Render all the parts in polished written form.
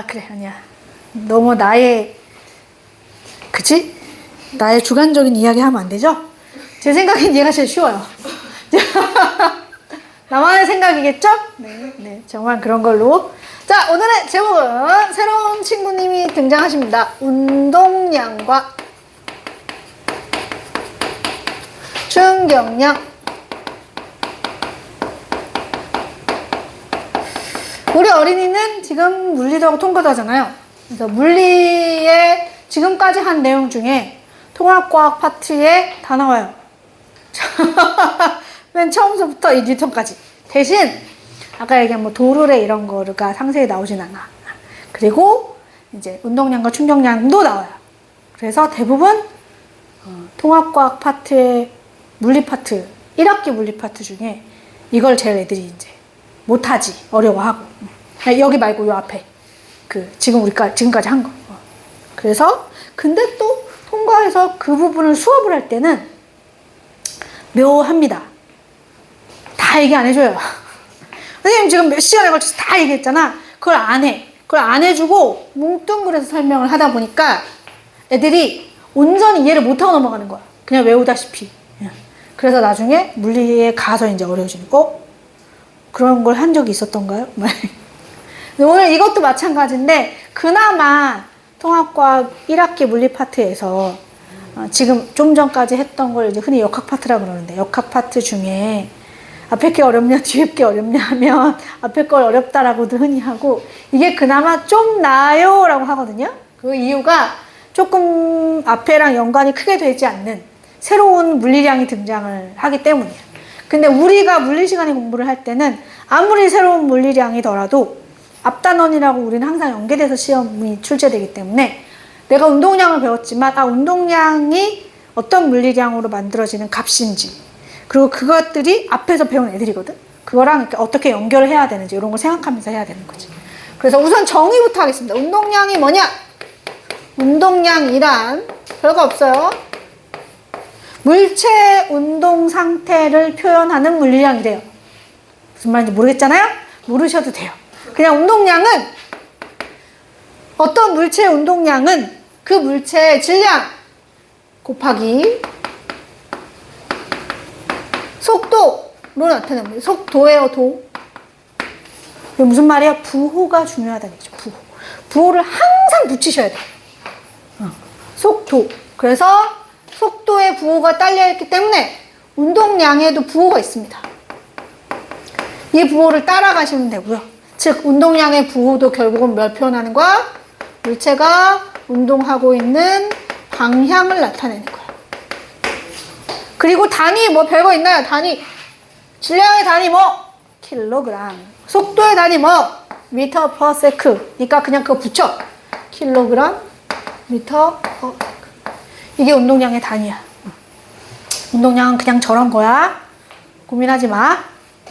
그래, 아니야. 너무 그치? 나의 주관적인 이야기 하면 안 되죠? 제 생각엔 얘가 제일 쉬워요. 나만의 생각이겠죠? 네, 정말 그런 걸로. 자, 오늘의 제목은 새로운 친구님이 등장하십니다. 운동량과 충격량. 우리 어린이는 지금 물리도 하고 통과도 하잖아요. 그래서 물리의 지금까지 한 내용 중에 통합과학 파트에 다 나와요. 맨 처음서부터 이 뉴턴까지. 대신 아까 얘기한 뭐 도르래 이런 거가 상세히 나오진 않아. 그리고 이제 운동량과 충격량도 나와요. 그래서 대부분 통합과학 파트의 물리 파트, 1학기 물리 파트 중에 이걸 제일 애들이 이제 못하지, 어려워하고. 여기 말고 요 앞에 지금까지 한 거. 그래서 근데 또 통과해서 그 부분을 수업을 할 때는 묘합니다. 다 얘기 안 해줘요. 선생님 지금 몇 시간에 걸쳐서 다 얘기했잖아. 그걸 안 해. 그걸 안 해주고 뭉뚱그려서 설명을 하다 보니까 애들이 온전히 이해를 못하고 넘어가는 거야. 그냥 외우다시피. 그래서 나중에 물리에 가서 이제 어려워지는 거. 그런 걸 한 적이 있었던가요? 오늘 이것도 마찬가지인데 그나마 통합과학 1학기 물리 파트에서 지금 좀 전까지 했던 걸 이제 흔히 역학 파트라고 그러는데 역학 파트 중에 앞에 게 어렵냐 뒤에 게 어렵냐 하면 앞에 걸 어렵다라고도 흔히 하고 이게 그나마 좀 나아요 라고 하거든요. 그 이유가 조금 앞에랑 연관이 크게 되지 않는 새로운 물리량이 등장을 하기 때문이에요. 근데 우리가 물리 시간에 공부를 할 때는 아무리 새로운 물리량이더라도 앞단원이라고 우리는 항상 연계돼서 시험이 출제되기 때문에 내가 운동량을 배웠지만 운동량이 어떤 물리량으로 만들어지는 값인지 그리고 그것들이 앞에서 배운 애들이거든. 그거랑 어떻게 연결을 해야 되는지 이런 걸 생각하면서 해야 되는 거지. 그래서 우선 정의부터 하겠습니다. 운동량이 뭐냐? 운동량이란 별거 없어요. 물체 운동 상태를 표현하는 물리량이래요. 무슨 말인지 모르겠잖아요? 모르셔도 돼요. 그냥 운동량은 어떤 물체의 운동량은 그 물체의 질량 곱하기 속도로 나타냅니다. 속도예요, 도. 이게 무슨 말이에요? 부호가 중요하다는 얘기죠, 부호. 부호를 항상 붙이셔야 돼요. 속도. 그래서 속도에 부호가 딸려있기 때문에 운동량에도 부호가 있습니다. 이 부호를 따라가시면 되고요. 즉 운동량의 부호도 결국은 뭘 표현하는 거야? 물체가 운동하고 있는 방향을 나타내는 거야. 그리고 단위 뭐 별거 있나요? 단위. 질량의 단위 뭐? 킬로그램. 속도의 단위 뭐? 미터 퍼 세크. 그러니까 그냥 그거 붙여. 킬로그램, 미터 퍼 세크. 이게 운동량의 단위야. 운동량은 그냥 저런 거야. 고민하지 마.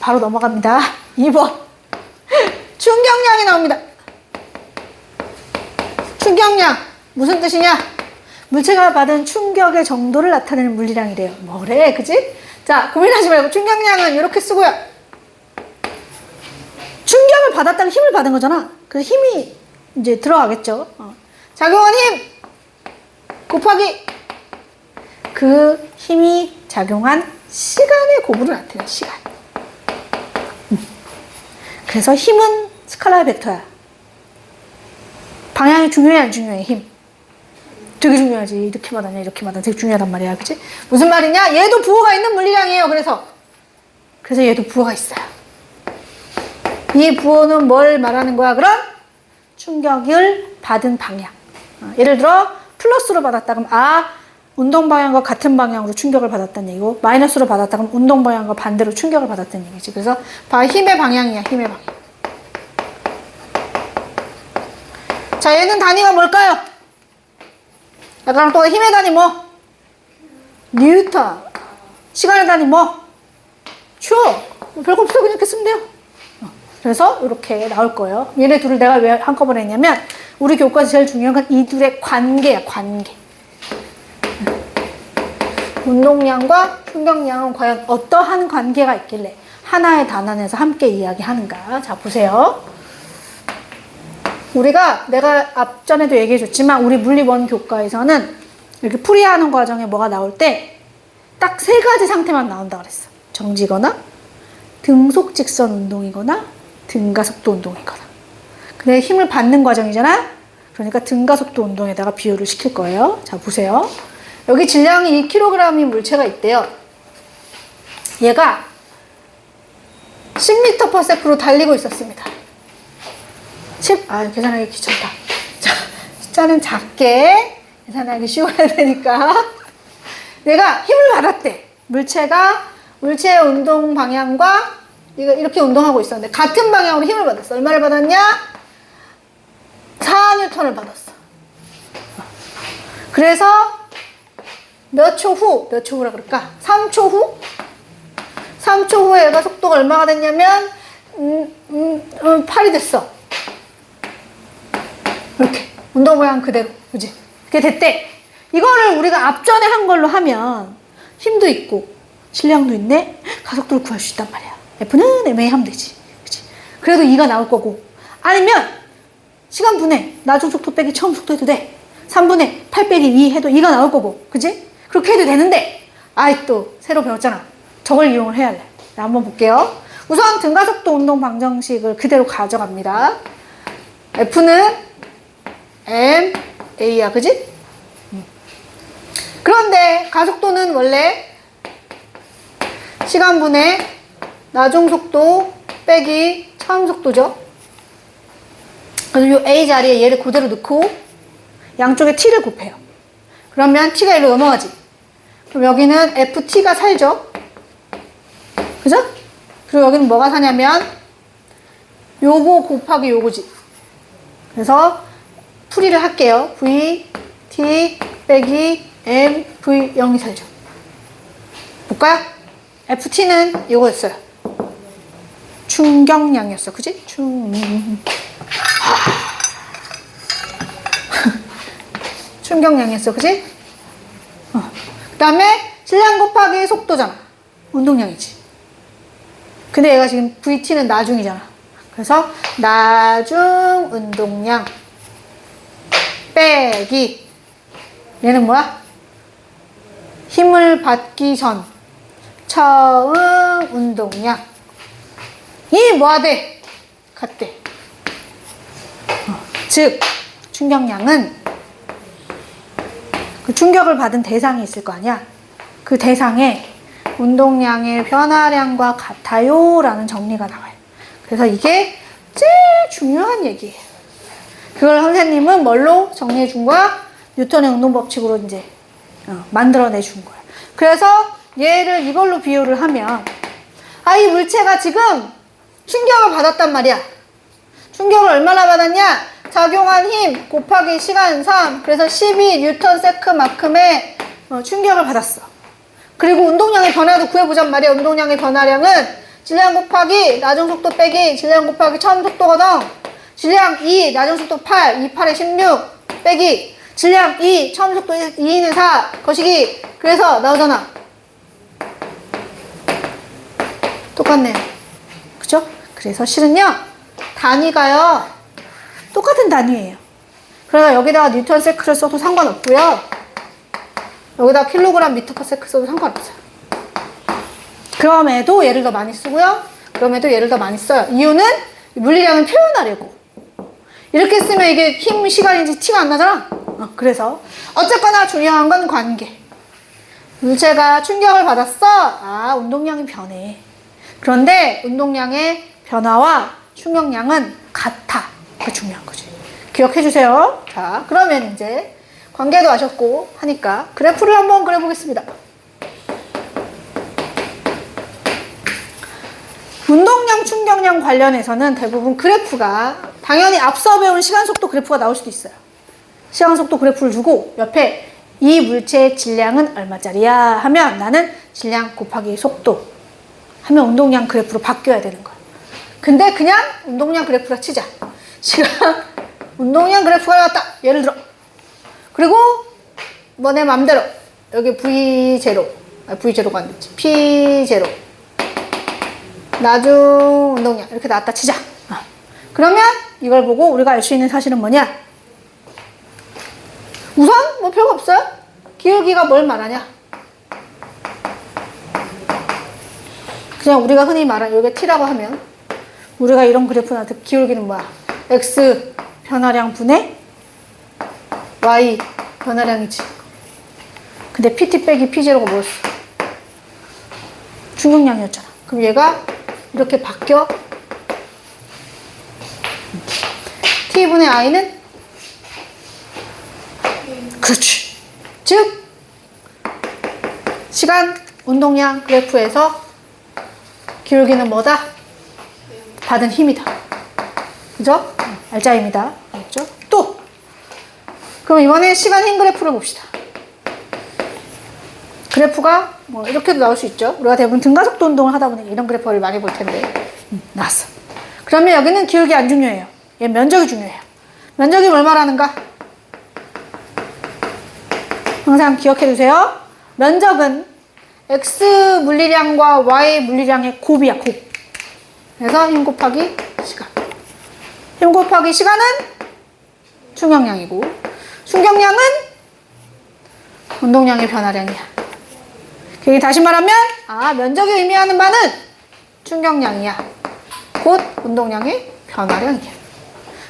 바로 넘어갑니다. 2번. 충격량이 나옵니다. 충격량. 무슨 뜻이냐? 물체가 받은 충격의 정도를 나타내는 물리량이래요. 뭐래, 그지? 자, 고민하지 말고 충격량은 이렇게 쓰고요. 충격을 받았다는 힘을 받은 거잖아. 그래서 힘이 이제 들어가겠죠. 작용한 힘 곱하기 그 힘이 작용한 시간의 곱으로 나타내요. 시간. 그래서 힘은 스칼라의 벡터야. 방향이 중요해 안 중요해? 힘 되게 중요하지. 이렇게 받았냐 이렇게 받았냐 되게 중요하단 말이야. 그치? 무슨 말이냐? 얘도 부호가 있는 물리량이에요. 그래서 얘도 부호가 있어요. 이 부호는 뭘 말하는 거야? 그럼 충격을 받은 방향. 예를 들어 플러스로 받았다 그럼 운동 방향과 같은 방향으로 충격을 받았다는 얘기고 마이너스로 받았다 그럼 운동 방향과 반대로 충격을 받았다는 얘기지. 그래서 힘의 방향이야. 힘의 방향. 자, 얘는 단위가 뭘까요? 약간 또 힘의 단위 뭐? 뉴턴. 시간의 단위 뭐? 별거 없어. 그냥 이렇게 쓰면 돼요. 그래서 이렇게 나올 거예요. 얘네 둘을 내가 왜 한꺼번에 했냐면 우리 교과에서 제일 중요한 건 이 둘의 관계야. 관계. 운동량과 충격량은 과연 어떠한 관계가 있길래 하나의 단원에서 함께 이야기하는가. 자, 보세요. 내가 앞전에도 얘기해 줬지만 우리 물리1 교과에서는 이렇게 풀이하는 과정에 뭐가 나올 때 딱 3가지 상태만 나온다 그랬어. 정지거나 등속 직선 운동이거나 등가속도 운동이거나. 근데 힘을 받는 과정이잖아. 그러니까 등가속도 운동에다가 비유를 시킬 거예요. 자, 보세요. 여기 질량이 2kg인 물체가 있대요. 얘가 10m/s로 달리고 있었습니다. 계산하기 귀찮다. 자, 숫자는 작게 계산하기 쉬워야 되니까. 내가 힘을 받았대. 물체의 운동 방향과 이렇게 운동하고 있었는데 같은 방향으로 힘을 받았어. 얼마를 받았냐? 4N을 받았어. 그래서 몇 초 후라 그럴까? 3초 후? 3초 후에 얘가 속도가 얼마가 됐냐면 8이 됐어. 이렇게 운동 모양 그대로, 그지? 그게 됐대. 이거를 우리가 앞전에 한 걸로 하면 힘도 있고 질량도 있네. 가속도를 구할 수 있단 말이야. F는 ma 하면 되지, 그지? 그래도 2가 나올 거고. 아니면 시간분해 나중속도 빼기 처음속도 해도 돼. 3분의 8 빼기 2 해도 2가 나올 거고, 그지? 그렇게 해도 되는데 또 새로 배웠잖아. 저걸 이용을 해야 해. 한번 볼게요. 우선 등가속도 운동 방정식을 그대로 가져갑니다. F는 ma야, 그지? 그런데 가속도는 원래 시간분의 나중속도 빼기 처음속도죠. 그래서 이 a 자리에 얘를 그대로 넣고 양쪽에 t를 곱해요. 그러면 t가 일로 넘어가지. 그럼 여기는 ft가 살죠. 그죠? 그리고 여기는 뭐가 사냐면 요거 곱하기 요거지. 그래서 풀이를 할게요. v, t 빼기 m, v 0이 살죠. 볼까요? ft는 요거였어요. 충격량이었어. 그지? 충격량이었어. 그지? 그 다음에 질량 곱하기 속도잖아. 운동량이지. 근데 얘가 지금 VT는 나중이잖아. 그래서 나중 운동량 빼기 얘는 뭐야? 힘을 받기 전 처음 운동량 이 뭐가 돼? 같대. 즉 충격량은 그 충격을 받은 대상이 있을 거 아니야. 그 대상의 운동량의 변화량과 같아요 라는 정리가 나와요. 그래서 이게 제일 중요한 얘기예요. 그걸 선생님은 뭘로 정리해 준 거야? 뉴턴의 운동법칙으로 이제 만들어내 준 거야. 그래서 얘를 이걸로 비유를 하면 이 물체가 지금 충격을 받았단 말이야. 충격을 얼마나 받았냐? 작용한 힘 곱하기 시간 3 그래서 12 뉴턴 세크만큼의 충격을 받았어. 그리고 운동량의 변화도 구해보잔 말이야. 운동량의 변화량은 질량 곱하기 나중속도 빼기 질량 곱하기 처음속도거든. 질량 2 나중속도 8 2, 8에 16 빼기 질량 2 처음속도 2는 4 거시기 그래서 나오잖아. 똑같네. 그죠? 그래서 실은요 단위가요 똑같은 단위예요. 그래서 여기다가 뉴턴 세크를 써도 상관없고요. 여기다 킬로그램 미터 퍼 세크 써도 상관없어요. 그럼에도 얘를 더 많이 쓰고요. 그럼에도 얘를 더 많이 써요. 이유는 물리량을 표현하려고. 이렇게 쓰면 이게 힘 시간인지 티가 안 나잖아. 그래서 어쨌거나 중요한 건 관계. 물체가 충격을 받았어. 운동량이 변해. 그런데 운동량의 변화와 충격량은 같아. 그게 중요한 거지. 기억해 주세요. 자, 그러면 이제 관계도 아셨고 하니까 그래프를 한번 그려보겠습니다. 운동량, 충격량 관련해서는 대부분 그래프가 당연히 앞서 배운 시간속도 그래프가 나올 수도 있어요. 시간속도 그래프를 주고 옆에 이 물체의 질량은 얼마짜리야 하면 나는 질량 곱하기 속도 하면 운동량 그래프로 바뀌어야 되는 거야. 근데 그냥 운동량 그래프라 치자. 시간 운동량 그래프가 나왔다. 예를 들어. 그리고 뭐 내 맘대로 여기 V0 V0가 안 됐지. P0 나중 운동량 이렇게 나왔다 치자. 그러면 이걸 보고 우리가 알 수 있는 사실은 뭐냐? 우선 뭐 별거 없어요. 기울기가 뭘 말하냐? 그냥 우리가 흔히 말하는 이게 t라고 하면 우리가 이런 그래프 나한테 기울기는 뭐야? x 변화량 분의 y 변화량이지. 근데 pt 빼기 p0가 뭐였어? 중력량이었잖아. 그럼 얘가 이렇게 바뀌어. t분의 i는? 그렇지. 즉 시간 운동량 그래프에서 기울기는 뭐다? 받은 힘이다. 그죠? 알짜입니다. 알죠? 또 그럼 이번에 시간 힘 그래프를 봅시다. 그래프가 뭐 이렇게도 나올 수 있죠. 우리가 대부분 등가속도 운동을 하다 보니 이런 그래프를 많이 볼 텐데 나왔어. 그러면 여기는 기울기 안 중요해요. 얘 면적이 중요해요. 면적이 뭘 말하는가? 항상 기억해 두세요. 면적은 x 물리량과 y 물리량의 곱이야, 곱. 그래서 힘 곱하기 시간. 힘 곱하기 시간은 충격량이고, 충격량은 운동량의 변화량이야. 여기 다시 말하면, 면적이 의미하는 바는 충격량이야. 곧 운동량의 변화량이야.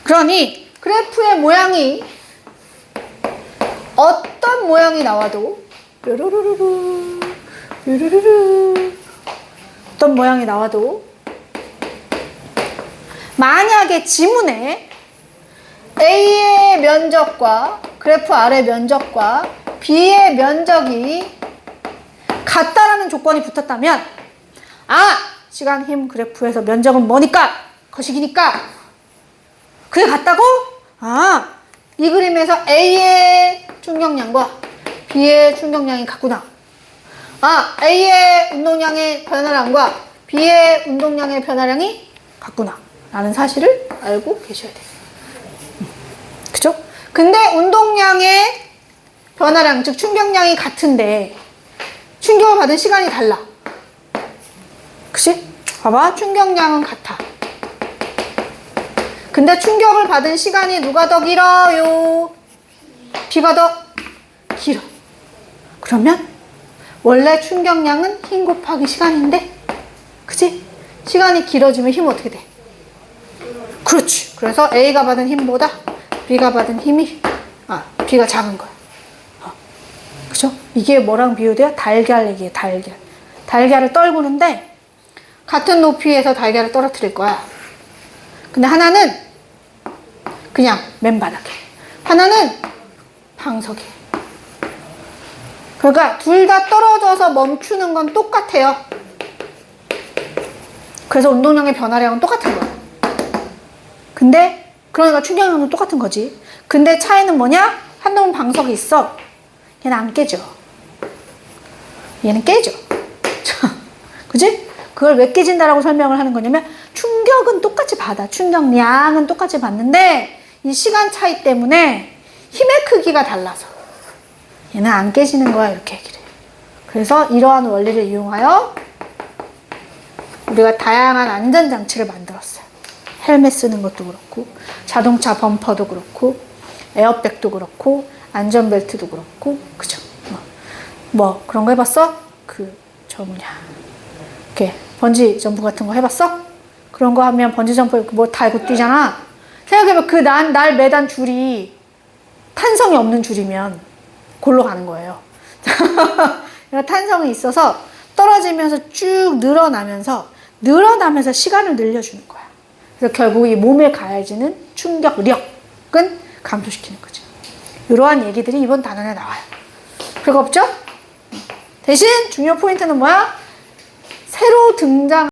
그러니 그래프의 모양이 어떤 모양이 나와도 뾰로로로로 뾰로로로 어떤 모양이 나와도 만약에 지문에 A의 면적과 그래프 R의 면적과 B의 면적이 같다라는 조건이 붙었다면 시간 힘 그래프에서 면적은 뭐니까? 거식이니까 그게 같다고? 이 그림에서 A의 충격량과 B의 충격량이 같구나. A의 운동량의 변화량과 B의 운동량의 변화량이 같구나. 라는 사실을 알고 계셔야 돼요. 그죠? 근데 운동량의 변화량, 즉 충격량이 같은데 충격을 받은 시간이 달라. 그치? 봐봐. 충격량은 같아. 근데 충격을 받은 시간이 누가 더 길어요? B가 더 길어. 그러면 원래 충격량은 힘 곱하기 시간인데, 그치? 시간이 길어지면 힘은 어떻게 돼? 그렇지. 그래서 A가 받은 힘보다 B가 받은 힘이 B가 작은 거야. 그죠? 이게 뭐랑 비유돼요? 달걀 얘기예요. 달걀. 달걀을 떨구는데 같은 높이에서 달걀을 떨어뜨릴 거야. 근데 하나는 그냥 맨바닥에, 하나는 방석에. 그러니까 둘 다 떨어져서 멈추는 건 똑같아요. 그래서 운동량의 변화량은 똑같은 거야. 근데 그러니까 충격량도 똑같은 거지. 근데 차이는 뭐냐? 한 놈은 방석이 있어. 얘는 안 깨져. 얘는 깨져. 그지? 그걸 왜 깨진다라고 설명을 하는 거냐면 충격은 똑같이 받아. 충격량은 똑같이 받는데 이 시간 차이 때문에 힘의 크기가 달라서 얘는 안 깨지는 거야. 이렇게 얘기를 해요. 그래서 이러한 원리를 이용하여 우리가 다양한 안전장치를 만들었어요. 헬멧 쓰는 것도 그렇고 자동차 범퍼도 그렇고 에어백도 그렇고 안전벨트도 그렇고 그죠? 뭐 그런 거 해봤어? 이렇게 번지 점프 같은 거 해봤어? 그런 거 하면 번지 점프 뭐 달고 뛰잖아. 생각해봐. 날 매단 줄이 탄성이 없는 줄이면 골로 가는 거예요. 탄성이 있어서 떨어지면서 쭉 늘어나면서 시간을 늘려주는 거야. 그래서 결국 이 몸에 가해지는 충격력은 감소시키는 거죠. 이러한 얘기들이 이번 단원에 나와요. 별거 없죠? 대신 중요 포인트는 뭐야? 새로 등장